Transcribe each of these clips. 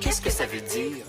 qu'est-ce que ça veut dire?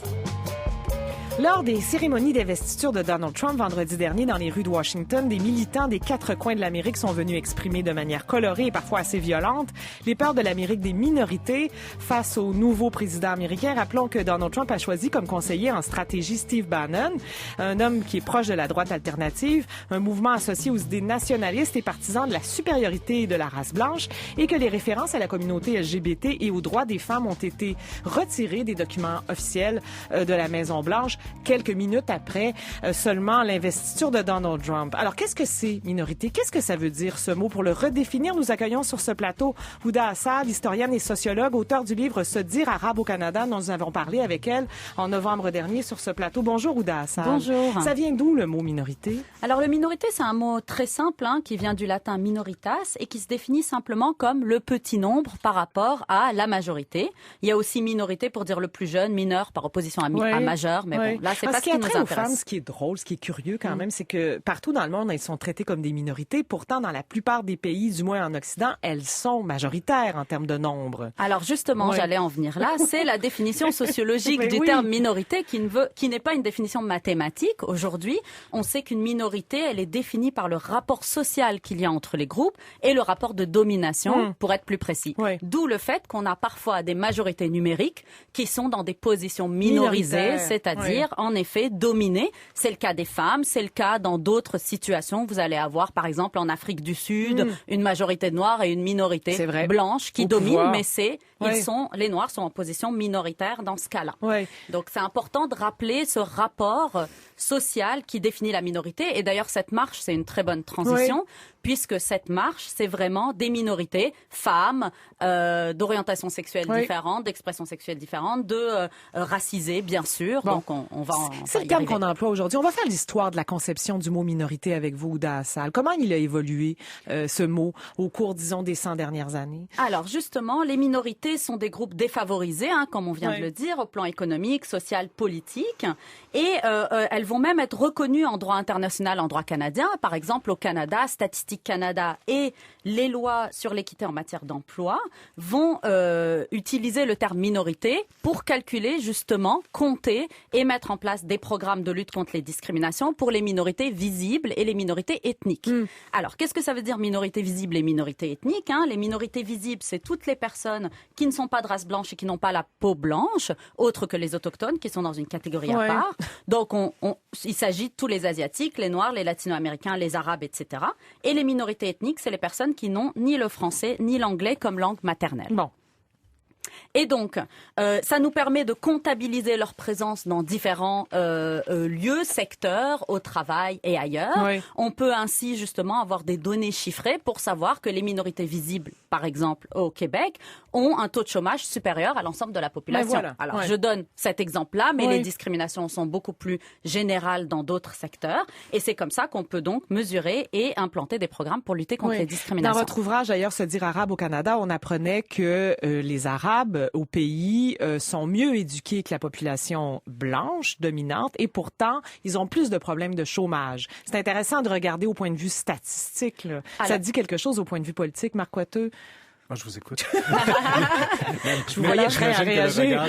Lors des cérémonies d'investiture de Donald Trump vendredi dernier dans les rues de Washington, des militants des 4 coins de l'Amérique sont venus exprimer de manière colorée et parfois assez violente les peurs de l'Amérique des minorités face au nouveau président américain. Rappelons que Donald Trump a choisi comme conseiller en stratégie Steve Bannon, un homme qui est proche de la droite alternative, un mouvement associé aux idées nationalistes et partisans de la supériorité de la race blanche, et que les références à la communauté LGBT et aux droits des femmes ont été retirées des documents officiels de la Maison-Blanche quelques minutes après seulement l'investiture de Donald Trump. Alors, qu'est-ce que c'est, minorité? Qu'est-ce que ça veut dire, ce mot? Pour le redéfinir, nous accueillons sur ce plateau Houda Assad, historienne et sociologue, auteure du livre « Se dire arabe au Canada ». Nous avons parlé avec elle en novembre dernier sur ce plateau. Bonjour, Houda Assad. Bonjour. Ça vient d'où, le mot minorité? Alors, le minorité, c'est un mot très simple qui vient du latin minoritas et qui se définit simplement comme le petit nombre par rapport à la majorité. Il y a aussi minorité pour dire le plus jeune, mineur par opposition à majeur, mais bon, là, c'est pas ce qui nous intéresse. Aux femmes, ce qui est drôle, ce qui est curieux quand même, c'est que partout dans le monde, elles sont traitées comme des minorités. Pourtant, dans la plupart des pays, du moins en Occident, elles sont majoritaires en termes de nombre. Alors justement, j'allais en venir là. C'est la définition sociologique du terme minorité qui n'est pas une définition mathématique. Aujourd'hui, on sait qu'une minorité, elle est définie par le rapport social qu'il y a entre les groupes et le rapport de domination, pour être plus précis. D'où le fait qu'on a parfois des majorités numériques qui sont dans des positions minorisées, c'est-à-dire en effet dominées. C'est le cas des femmes, c'est le cas dans d'autres situations. Vous allez avoir par exemple en Afrique du Sud une majorité de noirs et une minorité blanche qui dominent, mais les noirs sont en position minoritaire dans ce cas-là. Donc c'est important de rappeler ce rapport social qui définit la minorité. Et d'ailleurs cette marche, c'est une très bonne transition. Puisque cette marche, c'est vraiment des minorités, femmes, d'orientation sexuelle différente, d'expression sexuelle différente, de racisés, bien sûr. Bon. Donc, on va c'est le terme qu'on emploie aujourd'hui. On va faire l'histoire de la conception du mot minorité avec vous, Houda Assad. Comment il a évolué, ce mot, au cours, disons, des 100 dernières années? Alors, justement, les minorités sont des groupes défavorisés, comme on vient de le dire, au plan économique, social, politique. Et elles vont même être reconnues en droit international, en droit canadien. Par exemple, au Canada, Statistique Canada et les lois sur l'équité en matière d'emploi vont utiliser le terme minorité pour calculer justement, compter et mettre en place des programmes de lutte contre les discriminations pour les minorités visibles et les minorités ethniques. Alors, qu'est-ce que ça veut dire minorité visible et minorité ethnique? Les minorités visibles, c'est toutes les personnes qui ne sont pas de race blanche et qui n'ont pas la peau blanche, autres que les autochtones qui sont dans une catégorie à part. Donc, il s'agit de tous les Asiatiques, les Noirs, les Latino-Américains, les Arabes, etc. Et les minorités ethniques, c'est les personnes qui n'ont ni le français ni l'anglais comme langue maternelle. Bon. Et donc, ça nous permet de comptabiliser leur présence dans différents lieux, secteurs, au travail et ailleurs. On peut ainsi justement avoir des données chiffrées pour savoir que les minorités visibles, par exemple au Québec, ont un taux de chômage supérieur à l'ensemble de la population. Alors, je donne cet exemple-là, mais les discriminations sont beaucoup plus générales dans d'autres secteurs. Et c'est comme ça qu'on peut donc mesurer et implanter des programmes pour lutter contre les discriminations. Dans votre ouvrage, d'ailleurs, Se dire arabe au Canada, on apprenait que les Arabes au pays sont mieux éduqués que la population blanche dominante et pourtant, ils ont plus de problèmes de chômage. C'est intéressant de regarder au point de vue statistique. Là. Ça dit quelque chose au point de vue politique, Marc Coiteux? Moi, je vous écoute. Je vous voyais prêt à réagir.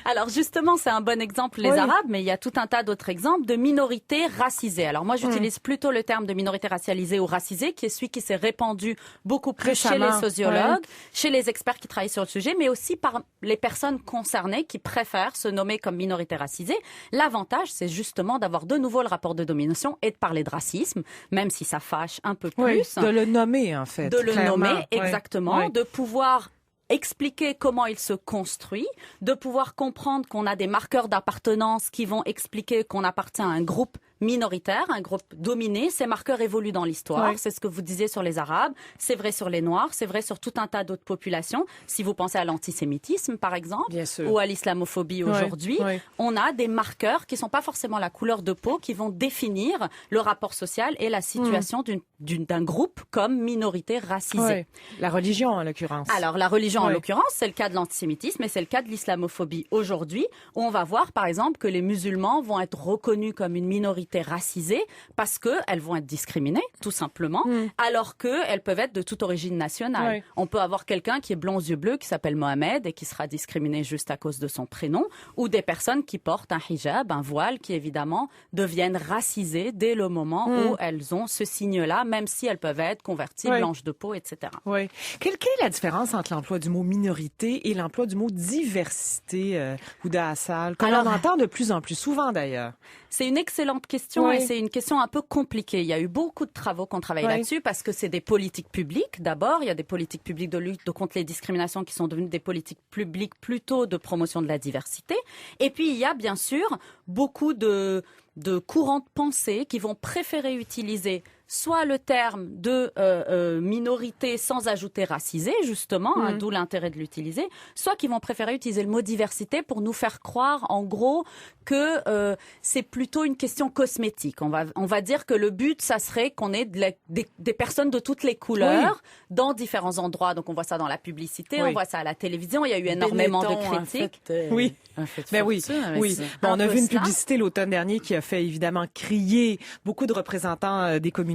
Alors justement, c'est un bon exemple, les Arabes, mais il y a tout un tas d'autres exemples de minorités racisées. Alors moi, j'utilise plutôt le terme de minorité racialisée ou racisée, qui est celui qui s'est répandu beaucoup plus chez les sociologues, chez les experts qui travaillent sur le sujet, mais aussi par les personnes concernées qui préfèrent se nommer comme minorité racisée. L'avantage, c'est justement d'avoir de nouveau le rapport de domination et de parler de racisme, même si ça fâche un peu plus. De le nommer, en fait. De le nommer. Exactement, de pouvoir expliquer comment il se construit, de pouvoir comprendre qu'on a des marqueurs d'appartenance qui vont expliquer qu'on appartient à un groupe minoritaire, un groupe dominé. Ces marqueurs évoluent dans l'histoire. C'est ce que vous disiez sur les Arabes. C'est vrai sur les Noirs. C'est vrai sur tout un tas d'autres populations. Si vous pensez à l'antisémitisme, par exemple, ou à l'islamophobie aujourd'hui, on a des marqueurs qui sont pas forcément la couleur de peau, qui vont définir le rapport social et la situation d'un groupe comme minorité racisée. La religion, en l'occurrence. Alors, la religion, en l'occurrence, c'est le cas de l'antisémitisme et c'est le cas de l'islamophobie aujourd'hui, où on va voir, par exemple, que les musulmans vont être reconnus comme une minorité minorités racisées parce qu'elles vont être discriminées, tout simplement, alors qu'elles peuvent être de toute origine nationale. On peut avoir quelqu'un qui est blond aux yeux bleus, qui s'appelle Mohamed et qui sera discriminé juste à cause de son prénom, ou des personnes qui portent un hijab, un voile, qui évidemment deviennent racisées dès le moment où elles ont ce signe-là, même si elles peuvent être converties, blanches de peau, etc. Oui. Quelle est la différence entre l'emploi du mot minorité et l'emploi du mot diversité, Huda Assal, qu'on en entend de plus en plus souvent d'ailleurs? C'est une excellente question et c'est une question un peu compliquée. Il y a eu beaucoup de travaux qu'on travaille là-dessus parce que c'est des politiques publiques. D'abord, il y a des politiques publiques de lutte contre les discriminations qui sont devenues des politiques publiques plutôt de promotion de la diversité. Et puis, il y a bien sûr beaucoup de courants de pensée qui vont préférer utiliser soit le terme de minorité sans ajouter racisé, justement, d'où l'intérêt de l'utiliser, soit qui vont préférer utiliser le mot diversité pour nous faire croire, en gros, que c'est plutôt une question cosmétique. On va dire que le but, ça serait qu'on ait des personnes de toutes les couleurs dans différents endroits. Donc, on voit ça dans la publicité, on voit ça à la télévision. Il y a eu énormément de critiques. Oui. Bon, on a vu une publicité l'automne dernier qui a fait évidemment crier beaucoup de représentants des communautés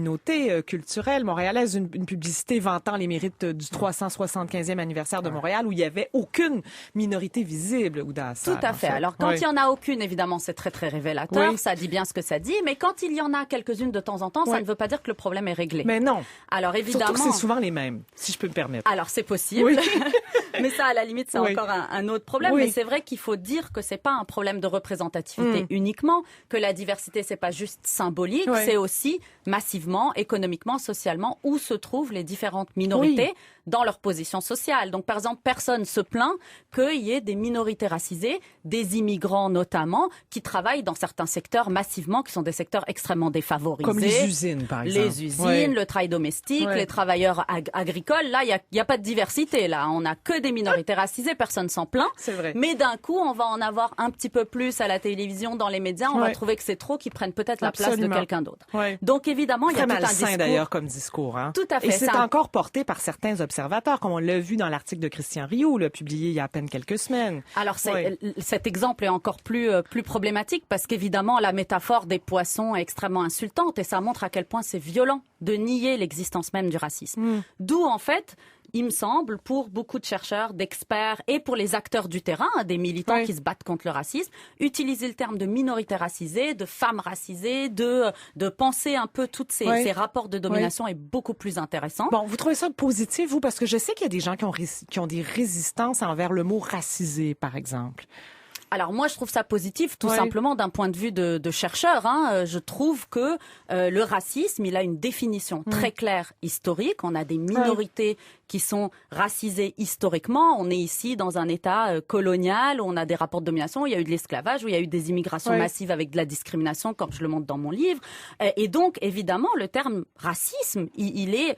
culturelles montréalaises, une publicité vantant les mérites du 375e anniversaire de Montréal où il n'y avait aucune minorité visible. Huda Assal, tout à fait. Alors, quand il n'y en a aucune, évidemment, c'est très, très révélateur. Ça dit bien ce que ça dit. Mais quand il y en a quelques-unes de temps en temps, ça ne veut pas dire que le problème est réglé. Mais non. Alors, évidemment. Surtout que c'est souvent les mêmes, si je peux me permettre. Alors, c'est possible. Mais ça, à la limite, c'est encore un autre problème. Mais c'est vrai qu'il faut dire que c'est pas un problème de représentativité uniquement, que la diversité, c'est pas juste symbolique, c'est aussi massivement, économiquement, socialement, où se trouvent les différentes minorités dans leur position sociale. Donc, par exemple, personne se plaint qu'il y ait des minorités racisées, des immigrants notamment, qui travaillent dans certains secteurs massivement, qui sont des secteurs extrêmement défavorisés. Comme les usines, par exemple. Les usines, le travail domestique, les travailleurs agricoles. Là, il y a pas de diversité. Là, on n'a que des minorités racisées, personne s'en plaint. C'est vrai. Mais d'un coup, on va en avoir un petit peu plus à la télévision, dans les médias. On va trouver que c'est trop, qu'ils prennent peut-être la place de quelqu'un d'autre. Donc, évidemment, il y a tout un discours. D'ailleurs, comme discours. Hein? Tout à fait. Et c'est encore porté par certains observateurs, comme on l'a vu dans l'article de Christian Rioux, publié il y a à peine quelques semaines. Alors, cet exemple est encore plus problématique parce qu'évidemment, la métaphore des poissons est extrêmement insultante et ça montre à quel point c'est violent de nier l'existence même du racisme. D'où, en fait, il me semble, pour beaucoup de chercheurs, d'experts et pour les acteurs du terrain, des militants qui se battent contre le racisme, utiliser le terme de minorité racisée, de femmes racisées, de penser un peu tous ces rapports de domination est beaucoup plus intéressant. Bon, vous trouvez ça positif, vous? Parce que je sais qu'il y a des gens qui ont des résistances envers le mot racisé, par exemple. Alors moi, je trouve ça positif, tout simplement d'un point de vue de chercheur. Je trouve que le racisme, il a une définition très claire historique. On a des minorités qui sont racisées historiquement. On est ici dans un État colonial où on a des rapports de domination, où il y a eu de l'esclavage, où il y a eu des immigrations massives avec de la discrimination, comme je le montre dans mon livre. Et donc, évidemment, le terme racisme, il est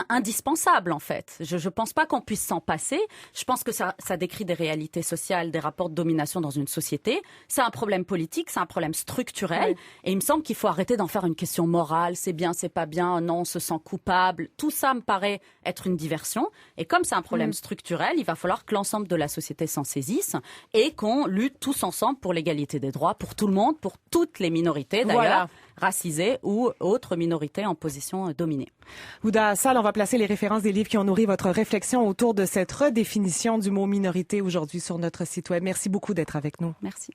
indispensable en fait. Je pense pas qu'on puisse s'en passer. Je pense que ça décrit des réalités sociales, des rapports de domination dans une société. C'est un problème politique, c'est un problème structurel. Et il me semble qu'il faut arrêter d'en faire une question morale. C'est bien, c'est pas bien, non, on se sent coupable. Tout ça me paraît être une diversion. Et comme c'est un problème structurel, il va falloir que l'ensemble de la société s'en saisisse et qu'on lutte tous ensemble pour l'égalité des droits, pour tout le monde, pour toutes les minorités d'ailleurs, racisées ou autres minorités en position dominée. Huda Assal, on va placer les références des livres qui ont nourri votre réflexion autour de cette redéfinition du mot minorité aujourd'hui sur notre site web. Merci beaucoup d'être avec nous. Merci.